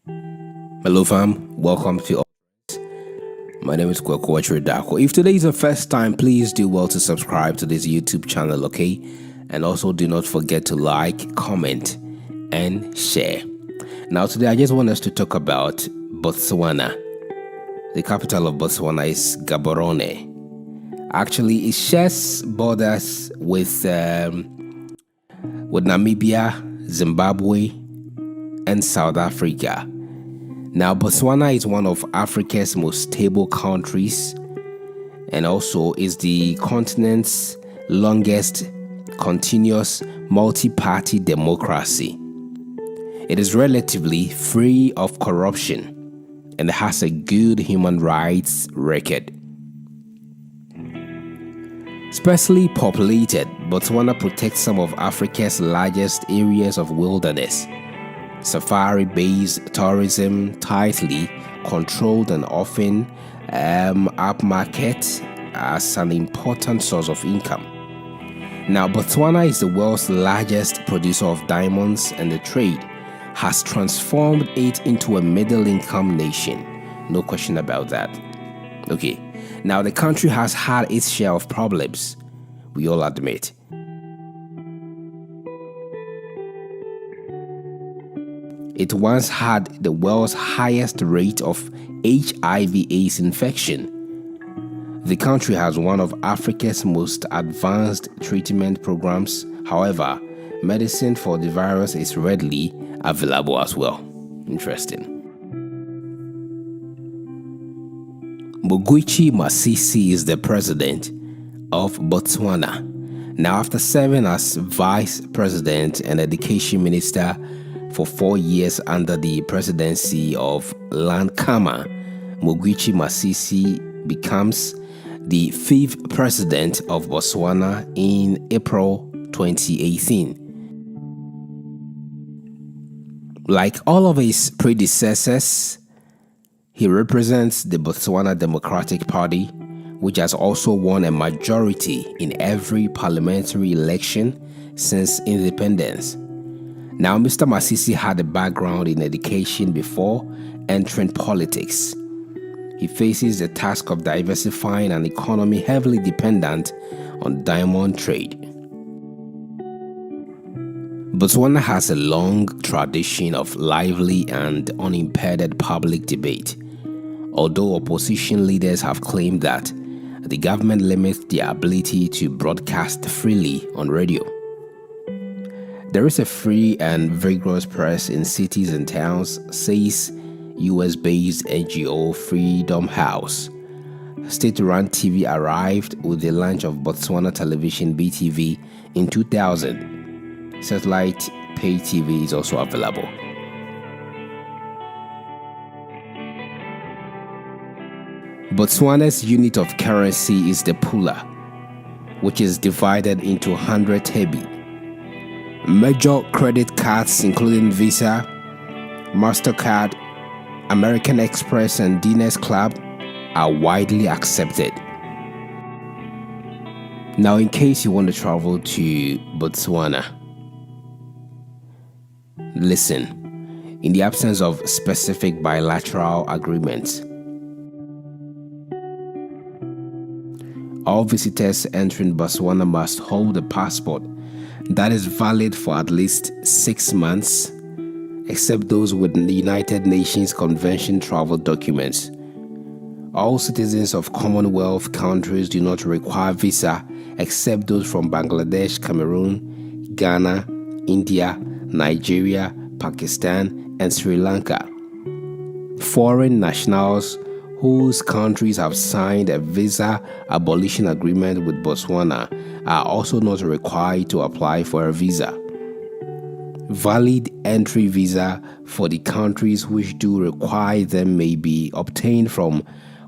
Hello fam, welcome to my name is Kwekwachi Dako. If today is the first time, please do well to subscribe to this YouTube channel, okay? And also do not forget to like, comment, and share. Now today I just want us to talk about Botswana. The capital of Botswana is Gaborone. Actually, it shares borders with Namibia, Zimbabwe, and South Africa. Now, Botswana is one of Africa's most stable countries and also is the continent's longest continuous multi-party democracy. It is relatively free of corruption and has a good human rights record. Sparsely populated, Botswana protects some of Africa's largest areas of wilderness. Safari-based tourism, tightly controlled and often upmarket as an important source of income. Now, Botswana is the world's largest producer of diamonds, and the trade has transformed it into a middle-income nation. No question about that. Okay, now the country has had its share of problems, we all admit. It once had the world's highest rate of HIV/AIDS infection. The country has one of Africa's most advanced treatment programs. However, medicine for the virus is readily available as well. Interesting. Mokgweetsi Masisi is the president of Botswana. Now, after serving as vice president and education minister for 4 years under the presidency of Lankama, Mokgweetsi Masisi becomes the 5th president of Botswana in April 2018. Like all of his predecessors, he represents the Botswana Democratic Party, which has also won a majority in every parliamentary election since independence. Now, Mr. Masisi had a background in education before entering politics. He faces the task of diversifying an economy heavily dependent on diamond trade. Botswana has a long tradition of lively and unimpeded public debate, although opposition leaders have claimed that the government limits their ability to broadcast freely on radio. There is a free and vigorous press in cities and towns, says US-based NGO Freedom House. State-run TV arrived with the launch of Botswana television BTV in 2000. Satellite pay TV is also available. Botswana's unit of currency is the pula, which is divided into 100 tebi. Major credit cards including Visa, MasterCard, American Express, and Diners Club are widely accepted. Now, in case you want to travel to Botswana, listen. In the absence of specific bilateral agreements, all visitors entering Botswana must hold a passport that is valid for at least 6 months, except those with the United Nations Convention travel documents. All citizens of Commonwealth countries do not require visa, except those from Bangladesh, Cameroon, Ghana, India, Nigeria, Pakistan, and Sri Lanka. Foreign nationals whose countries have signed a visa abolition agreement with Botswana are also not required to apply for a visa. Valid entry visa for the countries which do require them may be obtained from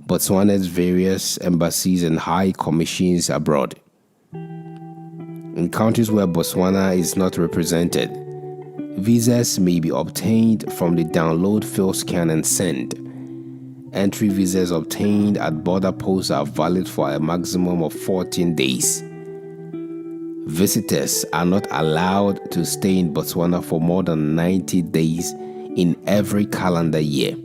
Botswana's various embassies and high commissions abroad. In countries where Botswana is not represented, visas may be obtained from the download, fill, scan, and send. Entry visas obtained at border posts are valid for a maximum of 14 days. Visitors are not allowed to stay in Botswana for more than 90 days in every calendar year.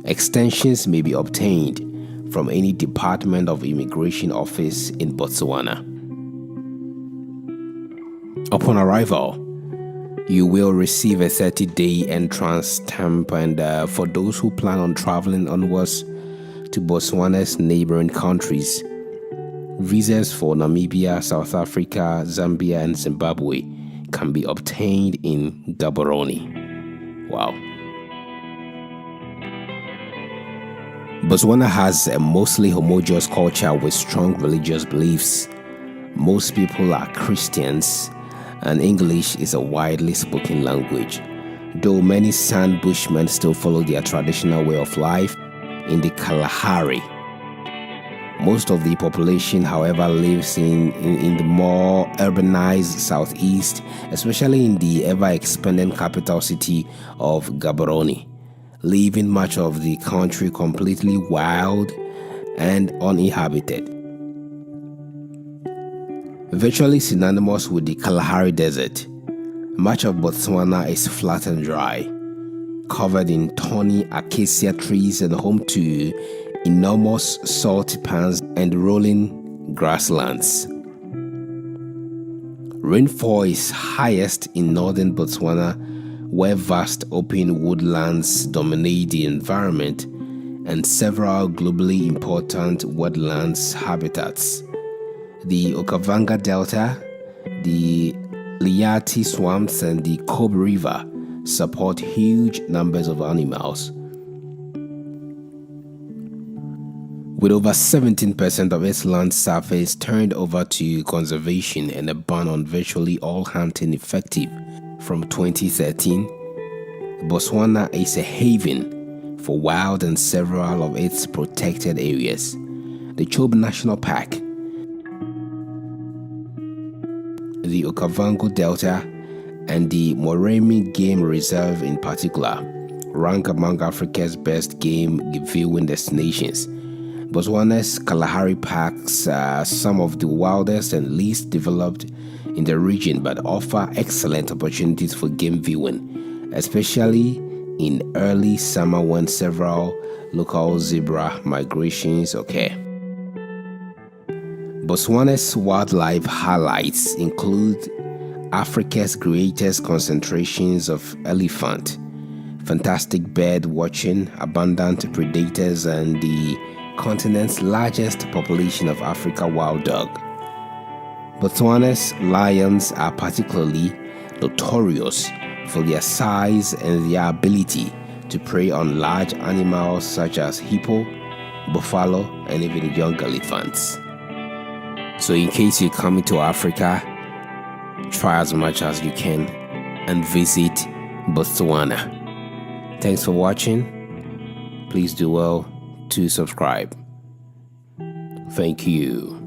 Extensions may be obtained from any Department of Immigration office in Botswana. Upon arrival, you will receive a 30-day entrance stamp, and for those who plan on traveling onwards to Botswana's neighboring countries, visas for Namibia, South Africa, Zambia, and Zimbabwe can be obtained in Gaborone. Wow. Botswana has a mostly homogeneous culture with strong religious beliefs. Most people are Christians, and English is a widely spoken language, though many San Bushmen still follow their traditional way of life in the Kalahari. Most of the population, however, lives in the more urbanized southeast, especially in the ever-expanding capital city of Gaborone, leaving much of the country completely wild and uninhabited. Virtually synonymous with the Kalahari Desert, much of Botswana is flat and dry, covered in thorny acacia trees and home to enormous salt pans and rolling grasslands. Rainfall is highest in northern Botswana, where vast open woodlands dominate the environment, and several globally important wetlands habitats. The Okavango Delta, the Liati swamps, and the Kobe River support huge numbers of animals. With over 17% of its land surface turned over to conservation and a ban on virtually all hunting effective from 2013, Botswana is a haven for wild and several of its protected areas. The Chobe National Park, the Okavango Delta, and the Moremi Game Reserve in particular rank among Africa's best game viewing destinations. Botswana's Kalahari parks are some of the wildest and least developed in the region, but offer excellent opportunities for game viewing, especially in early summer when several local zebra migrations occur. Botswana's wildlife highlights include Africa's greatest concentrations of elephant, fantastic bird watching, abundant predators, and the continent's largest population of Africa wild dog. Botswana's lions are particularly notorious for their size and their ability to prey on large animals such as hippo, buffalo, and even young elephants. So in case you're coming to Africa, try as much as you can and visit Botswana. Thanks for watching. Please do well to subscribe. Thank you.